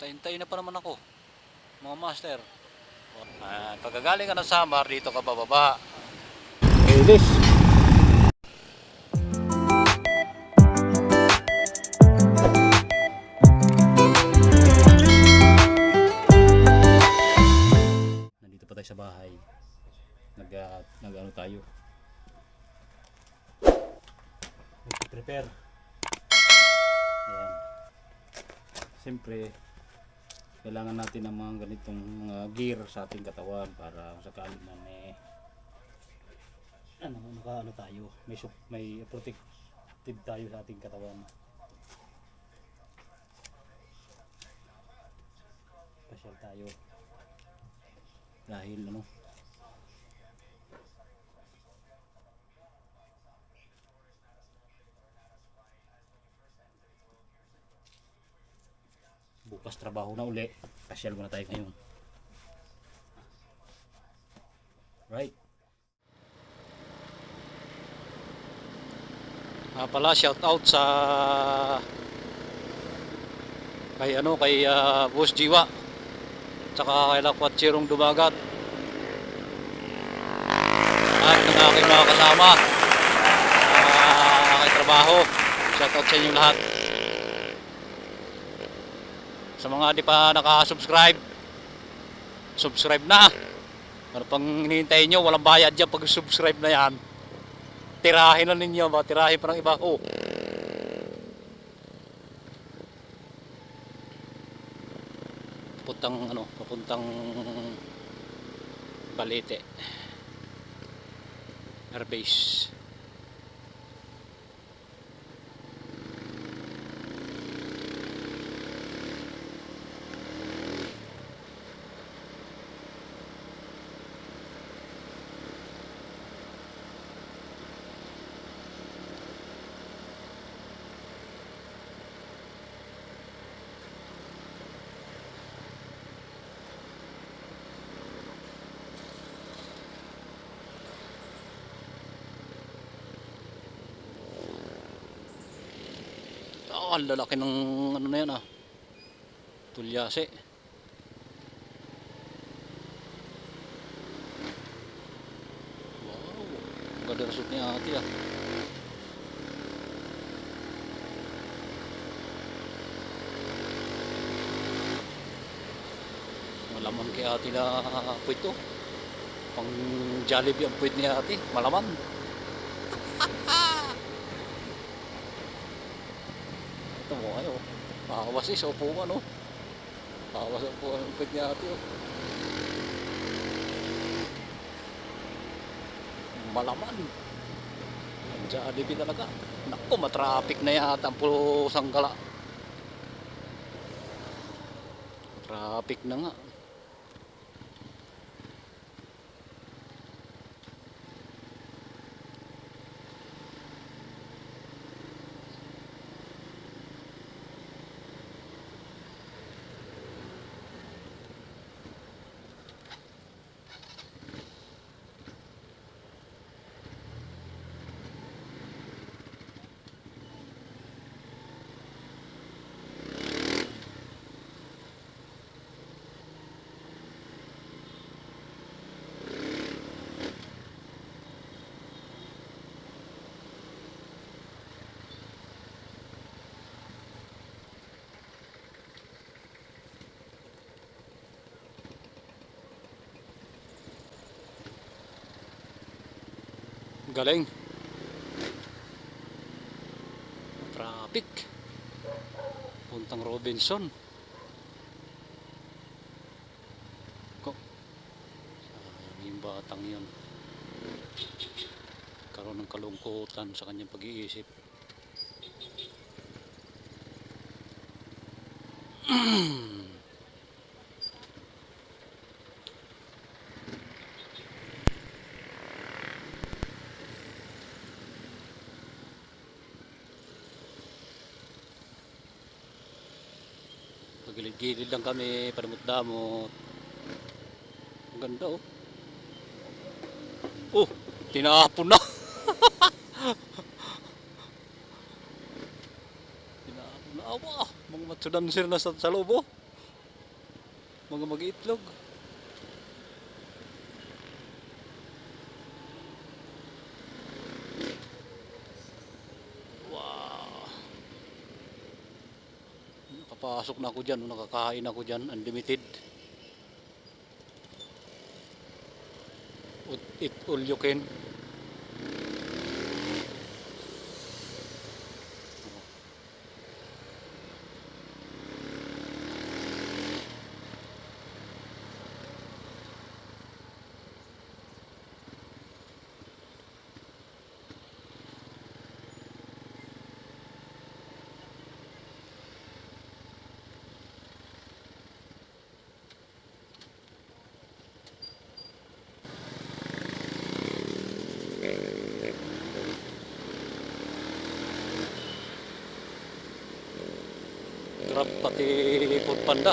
Tayin-tayin na pa naman ako, mga master. Pagkagaling ka ng Samar, dito ka bababa. Ilis. Nandito pa tayo sa bahay. Nag-ano tayo. Nag-prepare. Ayan. Siyempre, kailangan natin ng mga ganitong mga gear sa ating katawan para sakali na naka-ano tayo, may protective tayo sa ating katawan. Pasyal tayo dahil bukas trabaho na uli, pasyal muna tayo ngayon. Right. Pala shout out sa kay Boss Jiwa tsaka kay Lakwatsirong Dumagat at ng aking mga kasama aking trabaho. Shout out sa inyo lahat. Sa mga di pa naka-subscribe, subscribe na. Ano pang hinihintay nyo? Walang bayad dyan pag subscribe na yan. Tirahin na ninyo ba? Tirahin pa ng iba. Oh. Papuntang Balete Airbase. Ang lalaki ng ano na yan tulyase. Wow, ang ganda result ni ate Malaman kay ate na puwit to. Pang Jollibee ang puwit ni ate, malaman. Ito mo kayo, makawas sa upuan makawas sa upuan ang puwit ni ate malaman. Ang Jollibee talaga. Naku, matraffic na yata ang puro Sanggala. Traffic na nga. Galing. Traffic. Puntang Robinson. Yung batang yun. Karoon ng kalungkutan sa kanyang pag-iisip. Gilid-gilid lang kami, paramot-damot. Ang ganda Oh, tinapon na. Tinapon na. Awa, mga matsudansir na sa loob Mga mag-iitlog. Wow. Nakapasok na ako dyan, nakakain ako dyan, unlimited. Eat all you can. Grab pati Food Panda.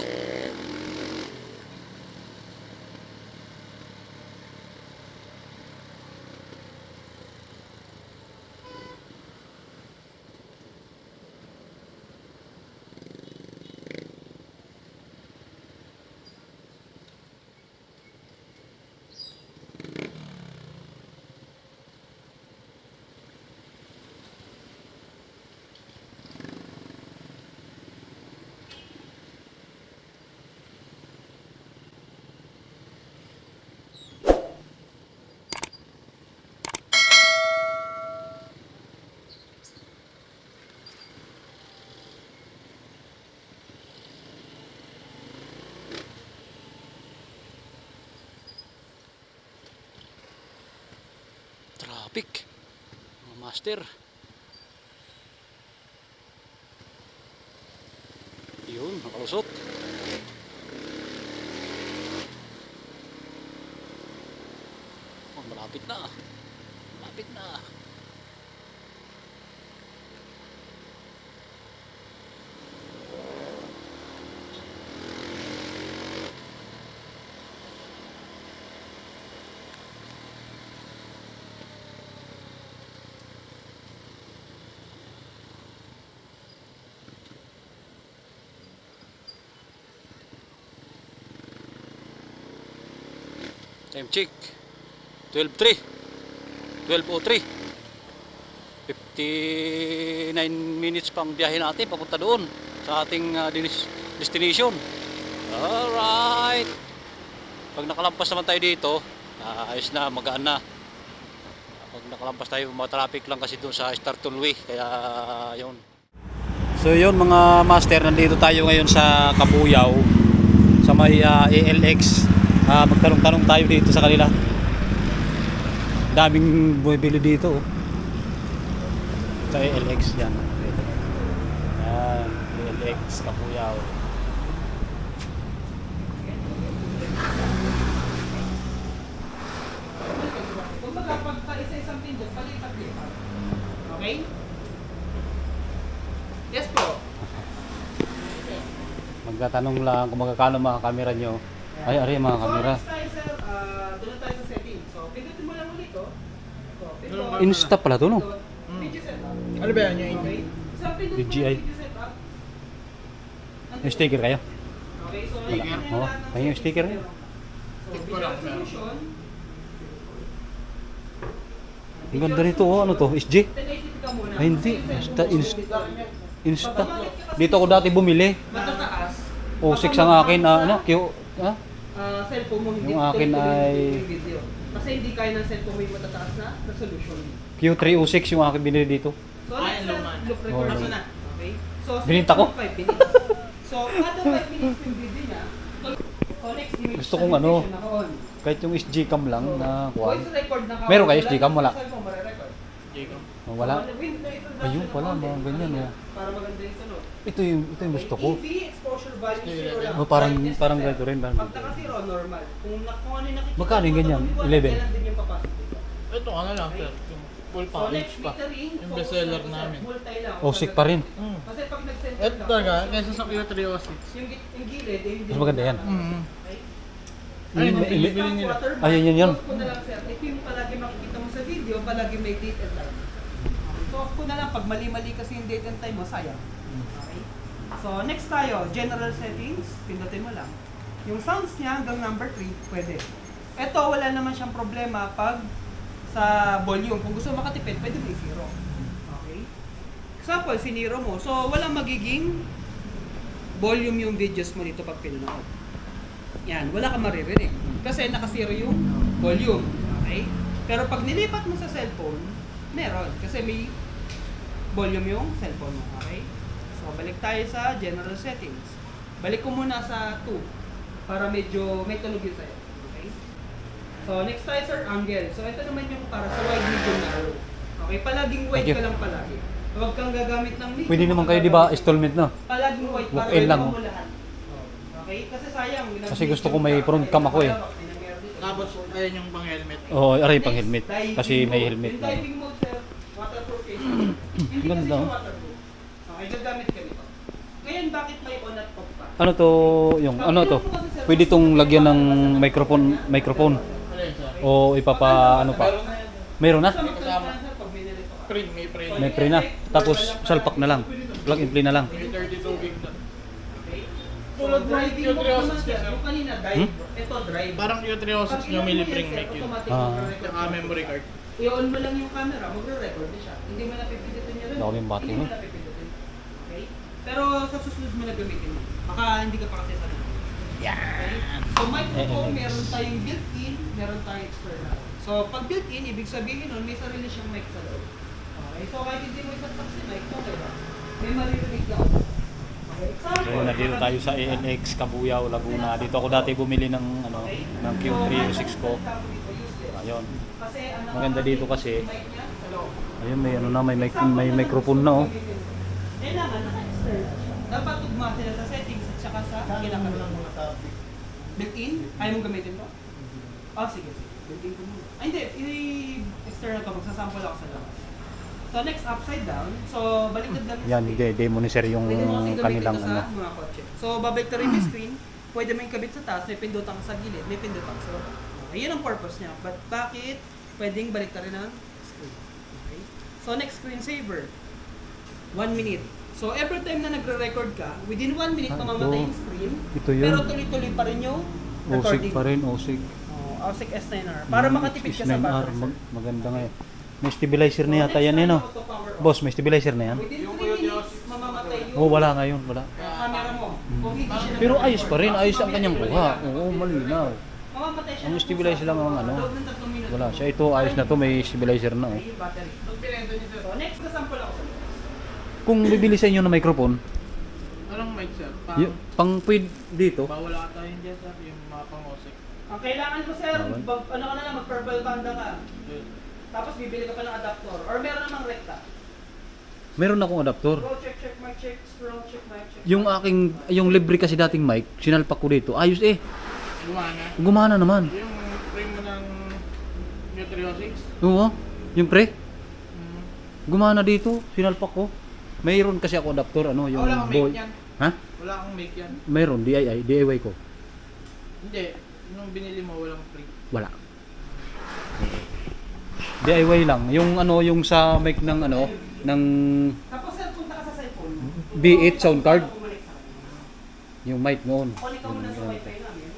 Traffic. Mga master. Yun, nakalusot. Oh, malapit na. Malapit na. Time check. 12:03. 12:03. 59 minutes pang biyahe natin papunta doon sa ating destination. Alright. Pag nakalampas naman tayo dito, ayos na, magaan na. Pag nakalampas tayo, traffic lang kasi doon sa Star Tollway. Kaya yun. So yun mga master, nandito tayo ngayon sa Kabuyaw sa may ALX. Magtanong-tanong tayo dito sa kanila. Daming bumibili dito. Oh. Sa ALX yan. Yan, ALX Kabuyaw. Kung magkapag isa-isang pindot, palipat-lipat. Okay? Yes po. Magtatanong lang kung magkano mga kamera nyo. Ay, ari mga kamera. So, next tayo, sir, doon na tayo sa setting. So, pindutin mo lang ulit, oh. So, pindot. Insta pala to, no? Video setup. Ano ba yan yung Okay? So, pindot mo DJI. lang video setup. Yung sticker kayo? Okay, so, Sticker? Oo, ayun yung sticker niya. So, Stick ko video lang, resolution. Ang ganda nito, oh. Ano to? SG? 1080 ka muna. Ay, hindi. Kasi Insta. Insta. Dito ako dati bumili. matataas. O6 ang akin. Ano? Cellphone mo hindi Yung akin ay- yung video. Kasi hindi kaya ng cellphone mo yung matataas na resolution. Q306 yung akin binili dito. So, Ay, next luman. look record Oh, mo na. Okay? So, Bininta ko. 5 minutes. So, kada 5 minutes yung video niya, so next image Gusto kong ano, stabilization naka-on. kahit yung SG cam lang na kuha. Voice record naka-on. Meron kayo SD cam? Wala. Sa cellphone, mare-record. Jacob? Oh, wala. So, with the introduction Ayun pala, na mga content, ganyan, ano, oh. Para maganda yung tunog. Ito yung gusto ko. EV, exposure value, zero lang. Oh, parang Brightness ganito rin. Parang Pag naka-zero, normal. Kung ano yung nakikita Magkano yung mo, ganyan? tunog mo, 11? yan din yung papasok dito. Ito ano lang sir, yung full So, package next pa. metering, Yung focus bestseller natin sa namin. multi lang. OSIC pa rin. Kasi pag nag-center Ito talaga, kaysa sa Q306. yung gilid, eh, hindi Mas maganda yan. Okay? Ayun, Ili- ili- bibili nila. Ayun, yun. Off ko na lang sir. Ito yung palagi makikita mo sa video, palagi may date and time. So off ko na lang, pag mali-mali kasi yung date and time mo, sayang. Okay? So next tayo, general settings, pindutin mo lang. Yung sounds niya hanggang number 3, pwede. Ito, wala naman siyang problema pag sa volume. Kung gusto makatipid, pwede may 0. Okay? Example, siniro mo. So, walang magiging volume yung videos mo dito pag pinanood. Yan, wala ka maririnig. Kasi naka-0 yung volume. Okay? Pero pag nilipat mo sa cellphone, meron. Kasi may volume yung cellphone mo. Okay? So, balik tayo sa general settings. Balik ko muna sa 2 para medyo may tunog yun sa'yo. Okay? So, next tayo sir, angle. So, ito naman yung para sa wide, medium, narrow. Okay? Palaging wide Thank you. ka lang palagi. Huwag kang gagamit ng medium. Pwede naman huwag kayo, kang di ba, gagamit- installment na? Palaging wide para Walk-in lang, mo oh. lahat. Okay? Kasi sayang. Kasi gusto ko may front cam ako eh. Tapos, ayun yung pang helmet. Oo, aray pang helmet. Kasi may helmet Yung na. diving mode sir, waterproof case. Hindi kasi Ganda, siya oh. waterproof. Okay, gagamit ka nito. Ngayon, bakit may on at off pa? Ano to, yung, ano to? Pwede tong lagyan ng microphone. Alin, sir? O ipapa, ano pa? Meron na? Sa magkano sir, pag binili ko ka? Print, may print. May pre na. Tapos, salpak na lang. Plug and play na lang. May 32 gig na. Okay? So, Tulad ng driving mode Q306 naman sir. sir. Yung kanina, drive. Ito, drive. Parang Q306 nyo, may libreng mic yun. Tsaka memory card. I-on mo lang yung camera, magre-record na siya. Hindi mo napipindutin niya rin. Dami yung bati, Hindi mo no? napipindutin. Okay? Pero sa susunod mo na gamitin mo. Baka hindi ka pa kasi sanay. Okay? So microphone, meron tayong built-in, meron tayong external. So pag built-in, ibig sabihin nun, may sarili siyang mic sa loob. Okay? So kahit hindi mo isasak si mic, okay ba? May maririnig ka. Okay? Example, So, nandito tayo sa ANX, Cabuyao, Laguna. Dito ako dati bumili ng, ano, ng Q306 ko. Ayun. Kasi, ano, Maganda dito kasi, mic niya sa loob. ayun, may ano na, may microphone na, oh. Kailangan naka-external siya. Dapat tugma sila sa settings at saka sa kinakabit. Built-in? Ayaw mong gamitin to? Oh, sige. Built-in ko muna. Ay, hindi. I-external to. Magsasample ako sa labas. So, next, upside down. So, baliktad lang. Yan, demo ni sir yung Pwede mo kasing kanilang, gamitin to ano. sa mga kotse. So, babalik na rin yung screen. Pwede mo yung kabit sa taas. May pindutan ka sa gilid. May pindutan ka sa baba. Okay, yun ang purpose niya. But bakit pwedeng balik na rin ang screen? Okay. So, next, screensaver. 1 minute. So, every time na nagre-record ka, within 1 minute, Ah, mamamatay ito. yung screen. Ito yun. Pero tuloy-tuloy pa rin yung OSIG recording. pa rin, OSIG. Oh, OSIG S9R. Para makatipid ka sa S9R, battery. sir. maganda nga eh. May stabilizer na yata next yan, time, no? auto power off. Boss, may stabilizer na yan? Within Yung 3 minutes, mamamatay yung Oh, wala ngayon, wala. camera mo. Kung hindi siya Pero nag- ayos pa rin, ayos ang kanyang buha. Oo, malinaw. Mamamatay siya. Ang ng stabilizer pusa lang ang sa ano. loob ng 3 minuto. Wala siya, ito ayos na to, may stabilizer na, oh. Ay, yung battery. So, next na sample ako. Kung bibili sa inyo ng microphone, Anong mic, sir? pang pwede dito, Bawal ata yun dyan, sir. Yung mga pang-OSIC. Ang kailangan mo, sir, Bawal. ano ka na lang, mag-purple banda ka. Yun. Tapos bibili ka pa ng adapter. Or meron namang rekta. meron akong adapter. Roll check, check, mic check, scroll check, mic check. Yung aking, yung libre kasi dating mic, sinalpak ko dito, ayos eh. Gumana. Gumana naman. Yung frame mo ng Q306. Oo, yung pre, Hmm. gumana dito, sinalpak ko. Mayroon kasi ako adapter, ano, yung Wala kang boy. mic yan. Ha? Wala akong mic yan. Mayroon, DIY ko. Hindi. Nung binili mo, walang free. Wala. DIY lang. Yung ano, yung sa mic ng ano, ng Tapos, sir, punta ka sa cellphone mo. B8 sound card. Bumalik sa akin. yung mic noon. Kunin ka muna sa wifi namin.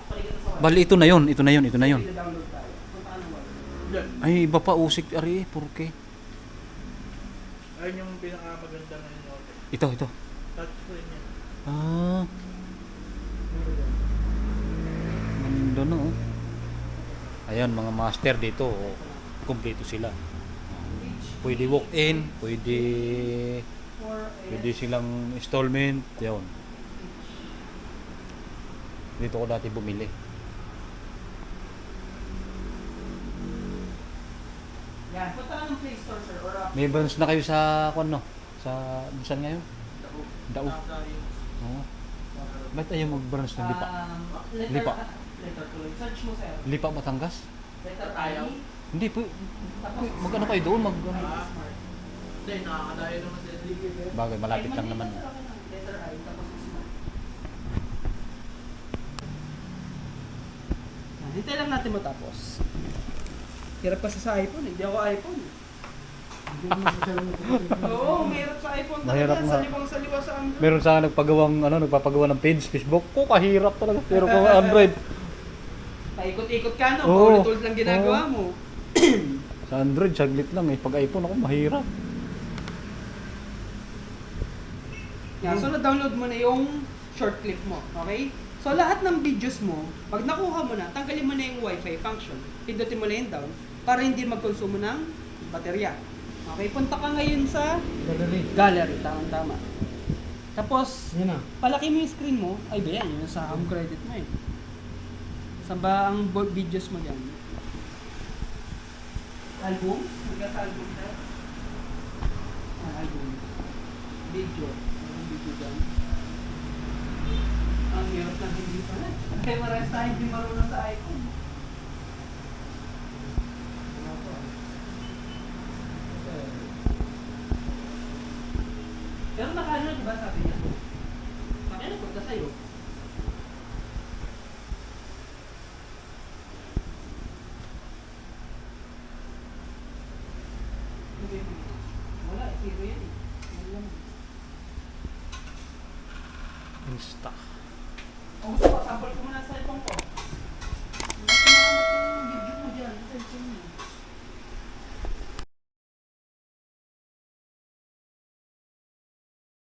Kunin ka sa wifi. Bali, ito na yun, ito na yun, ito na yun. I-download tayo. Punta ka ng wifi. Yan. Ay, iba pa usik, ari, purke. Ayun yung pinakamaganda na yun. Ito, ito. Touchscreen yan. Ah, ganda na oh. Ayan, mga master dito, oh. Kumpleto sila. Pwede walk-in, pwede silang installment, yun. Dito ko dati bumili. Yan. Punta ka ng Play Store, sir. Or May branch na kayo sa, ano, sa, saan ngayon? Dao. Oo. Ba't ayaw mag-branch ng Lipa? Lipa. Letter tuloy. Search mo, sir. Lipa, Batangas? Letter Ayaw. I. Hindi, mag-ano kayo doon, Hindi, nakakadayo naman din. bagay, malapit lang naman. Letter I, tapos smart. Hintay lang natin matapos. Hirap kasi sa iPhone, hindi ako iPhone. Oo, mahirap sa iPhone Mahirap talaga. nga. Saliwang saliwa sa Android. Meron sa akin nagpapagawa ng page, Facebook. Ko kahirap talaga. Pero kung Android, Paikot-ikot ka, no? Oo. Paulit-ulit lang ginagawa mo. sa Android saglit lang eh. Pag iPhone ako mahirap. Yeah, so na-download mo na yung short clip mo, okay? So lahat ng videos mo, pag nakuha mo na, tanggalin mo na yung Wi-Fi function. Pindutin mo na yung down para hindi magkonsumo ng baterya. Okay, punta ka ngayon sa gallery, tama. Tapos, Yan na. palaki mo yung screen mo, ay ba yan, yun sa home credit mo eh. Saan ba ang videos mo dyan? Album? Magka sa album tayo? Album. Video. Anong video dyan? Ang hirap na hindi pa na. Kaya maraming tayo hindi marunong sa iPhone. Pero nakaano, di ba sabi niya? Pakialam punta sa'yo. Wala, zero yan eh. Wala. Insta. Kung gusto ko, sample ko muna sa cellphone ko.